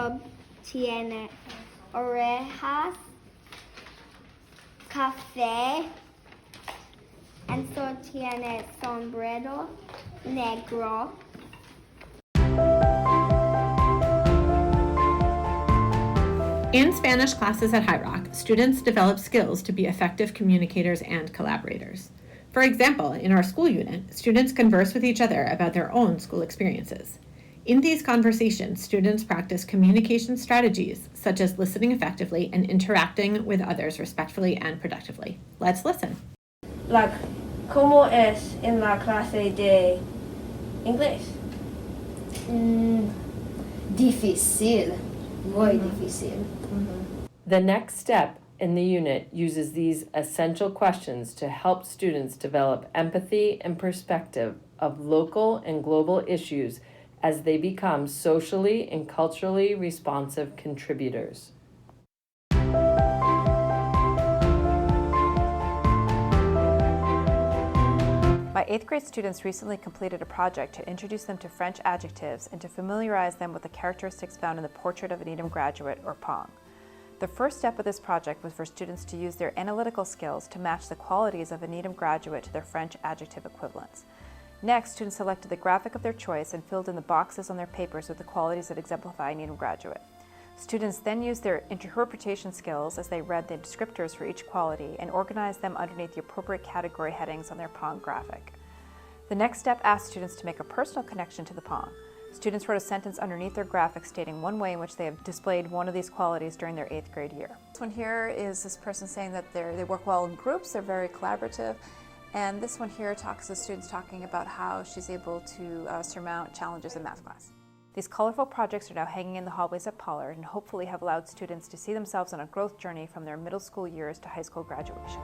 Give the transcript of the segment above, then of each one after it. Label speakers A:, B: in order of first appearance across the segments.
A: Rob tiene orejas, café, Enzo tiene sombrero negro.
B: In Spanish classes at High Rock, students develop skills to be effective communicators and collaborators. For example, in our school unit, students converse with each other about their own school experiences. In these conversations, students practice communication strategies such as listening effectively and interacting with others respectfully and productively. Let's listen.
C: ¿Cómo es en la clase de inglés?
D: Difícil, muy difícil.
E: The next step in the unit uses these essential questions to help students develop empathy and perspective of local and global issues as they become socially and culturally responsive contributors.
F: My 8th grade students recently completed a project to introduce them to French adjectives and to familiarize them with the characteristics found in the Portrait of a Needham Graduate, or PONG. The first step of this project was for students to use their analytical skills to match the qualities of a Needham graduate to their French adjective equivalents. Next, students selected the graphic of their choice and filled in the boxes on their papers with the qualities that exemplify a Needham graduate. Students then used their interpretation skills as they read the descriptors for each quality and organized them underneath the appropriate category headings on their PONG graphic. The next step asked students to make a personal connection to the PONG. Students wrote a sentence underneath their graphic stating one way in which they have displayed one of these qualities during their 8th grade year.
G: This one here is this person saying that they work well in groups, they're very collaborative. And this one here talks to students talking about how she's able to surmount challenges in math class.
F: These colorful projects are now hanging in the hallways at Pollard and hopefully have allowed students to see themselves on a growth journey from their middle school years to high school graduation.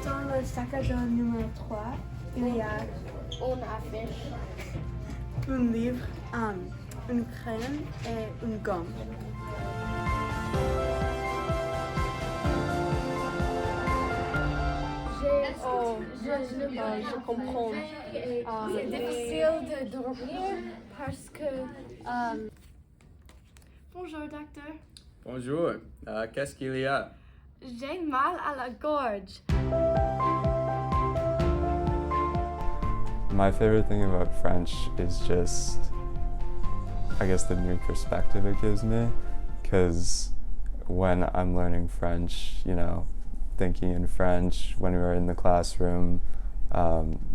C: Dans le sac à dos numéro 3, il y a
A: Une affiche.
C: un livre, une crème et une gomme.
H: Je comprends. C'est difficile de dormir parce que...
I: Bonjour, docteur.
J: Bonjour. Qu'est-ce qu'il y a?
I: J'ai mal à la gorge.
K: My favorite thing about French is just, I guess, the new perspective it gives me, because when I'm learning French, you know, thinking in French, when we were in the classroom,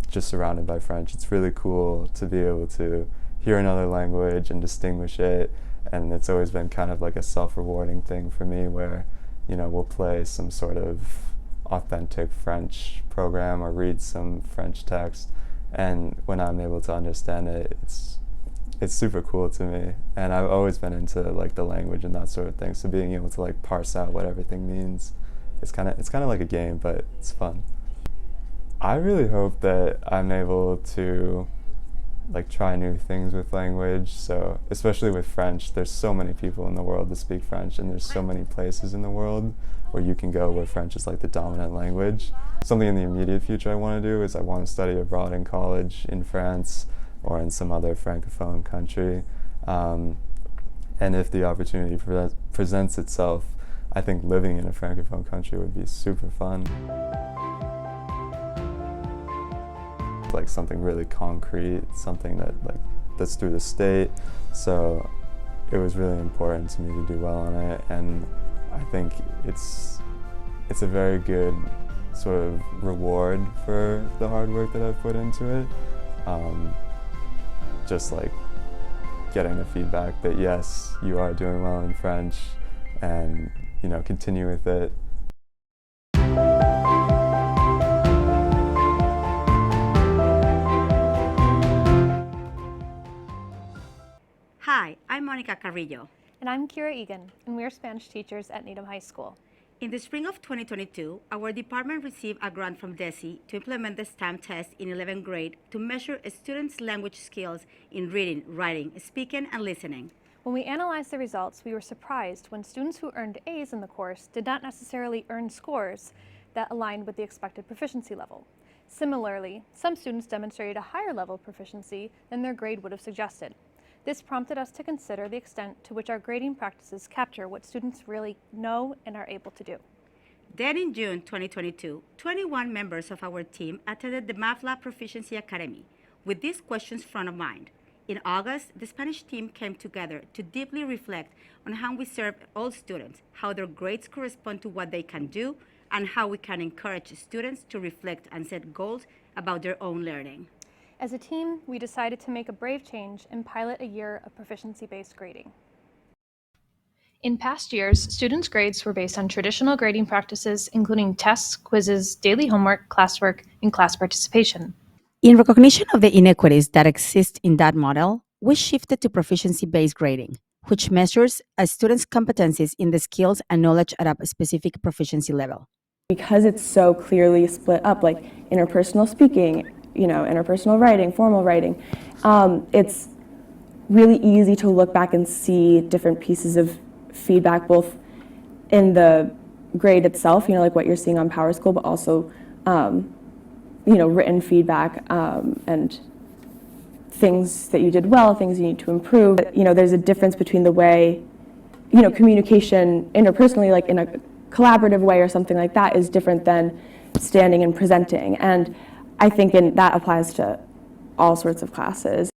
K: just surrounded by French, it's really cool to be able to hear another language and distinguish it. And it's always been kind of like a self-rewarding thing for me where, you know, we'll play some sort of authentic French program or read some French text, and when I'm able to understand it, it's super cool to me. And I've always been into like the language and that sort of thing, so being able to like parse out what everything means, it's kind of like a game, but it's fun. I really hope that I'm able to like try new things with language. So especially with French, there's so many people in the world that speak French, and there's so many places in the world where you can go where French is like the dominant language. Something in the immediate future I want to do is I want to study abroad in college in France or in some other francophone country. And if the opportunity presents itself, I think living in a francophone country would be super fun. Like something really concrete, something that's through the state. So it was really important to me to do well on it, and I think it's a very good sort of reward for the hard work that I've put into it. Just like getting the feedback that yes, you are doing well in French, and you know, continue with it.
L: Hi, I'm Monica Carrillo.
M: And I'm Kira Egan, and we are Spanish teachers at Needham High School.
L: In the spring of 2022, our department received a grant from DESE to implement the STAMP test in 11th grade to measure students' language skills in reading, writing, speaking, and listening.
M: When we analyzed the results, we were surprised when students who earned A's in the course did not necessarily earn scores that aligned with the expected proficiency level. Similarly, some students demonstrated a higher level of proficiency than their grade would have suggested. This prompted us to consider the extent to which our grading practices capture what students really know and are able to do.
L: Then in June 2022, 21 members of our team attended the Math Lab Proficiency Academy with these questions front of mind. In August, the Spanish team came together to deeply reflect on how we serve all students, how their grades correspond to what they can do, and how we can encourage students to reflect and set goals about their own learning.
M: As a team, we decided to make a brave change and pilot a year of proficiency-based grading. In past years, students' grades were based on traditional grading practices, including tests, quizzes, daily homework, classwork, and class participation.
N: In recognition of the inequities that exist in that model, we shifted to proficiency-based grading, which measures a student's competencies in the skills and knowledge at a specific proficiency level.
C: Because it's so clearly split up, like interpersonal speaking, interpersonal writing, formal writing, it's really easy to look back and see different pieces of feedback, both in the grade itself, like what you're seeing on PowerSchool, but also, written feedback and things that you did well, things you need to improve. There's a difference between the way, communication interpersonally, like in a collaborative way or something like that, is different than standing and presenting. And I think that applies to all sorts of classes.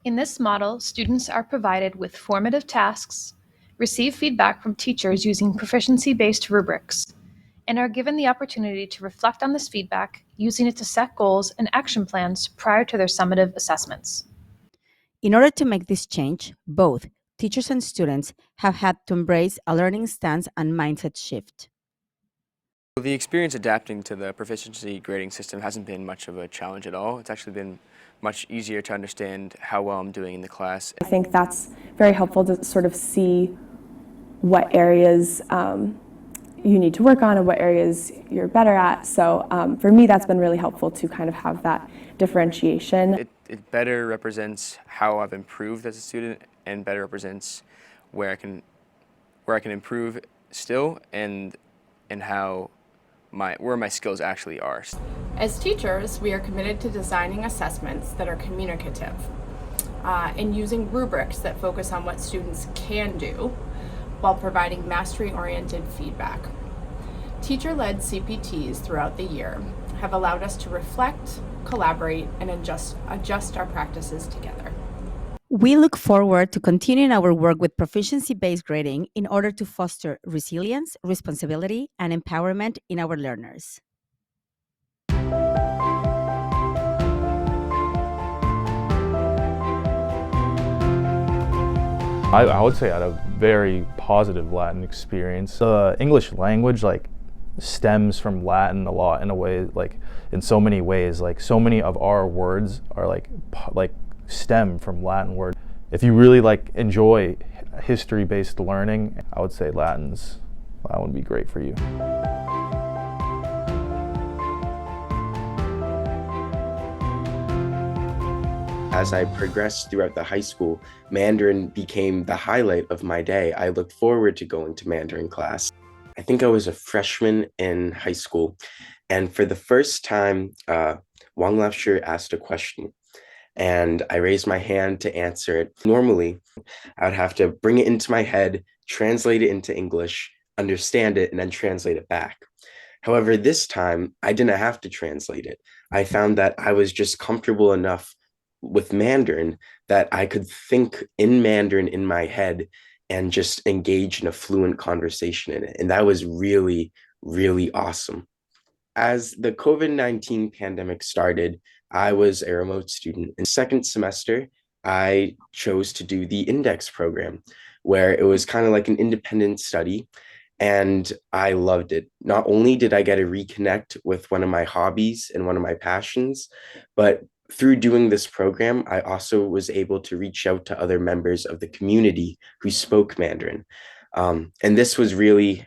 M: In this model, students are provided with formative tasks, receive feedback from teachers using proficiency-based rubrics, and are given the opportunity to reflect on this feedback, using it to set goals and action plans prior to their summative assessments.
N: In order to make this change, both teachers and students have had to embrace a learning stance and mindset shift.
O: The experience adapting to the proficiency grading system hasn't been much of a challenge at all. It's actually been much easier to understand how well I'm doing in the class.
C: I think that's very helpful to sort of see what areas you need to work on and what areas you're better at. So for me, that's been really helpful to kind of have that differentiation.
O: It better represents how I've improved as a student and better represents where I can improve still and where my skills actually are.
P: As teachers, we are committed to designing assessments that are communicative and using rubrics that focus on what students can do while providing mastery-oriented feedback. Teacher-led CPTs throughout the year have allowed us to reflect, collaborate, and adjust our practices together.
N: We look forward to continuing our work with proficiency-based grading in order to foster resilience, responsibility, and empowerment in our learners.
Q: I would say I had a very positive Latin experience. The English language stems from Latin a lot in so many ways. So many of our words are stem from Latin words. If you really enjoy history-based learning, I would say that would be great for you.
R: As I progressed throughout the high school, Mandarin became the highlight of my day. I looked forward to going to Mandarin class. I think I was a freshman in high school, and for the first time, Wang Laoshi asked a question, and I raised my hand to answer it. Normally, I would have to bring it into my head, translate it into English, understand it, and then translate it back. However, this time, I didn't have to translate it. I found that I was just comfortable enough with Mandarin that I could think in Mandarin in my head and just engage in a fluent conversation in it. And that was really, really awesome. As the COVID-19 pandemic started, I was a remote student. In second semester, I chose to do the index program, where it was kind of like an independent study, and I loved it. Not only did I get to reconnect with one of my hobbies and one of my passions, but through doing this program, I also was able to reach out to other members of the community who spoke Mandarin. And this was really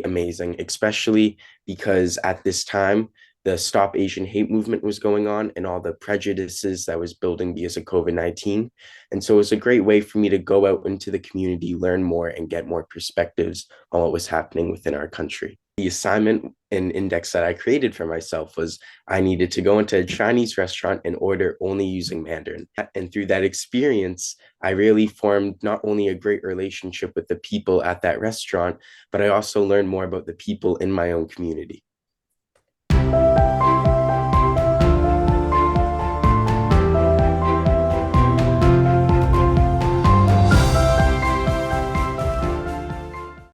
R: amazing, especially because at this time, the Stop Asian Hate movement was going on and all the prejudices that was building because of COVID-19. And so it was a great way for me to go out into the community, learn more, and get more perspectives on what was happening within our country. The assignment and index that I created for myself was I needed to go into a Chinese restaurant and order only using Mandarin. And through that experience, I really formed not only a great relationship with the people at that restaurant, but I also learned more about the people in my own community.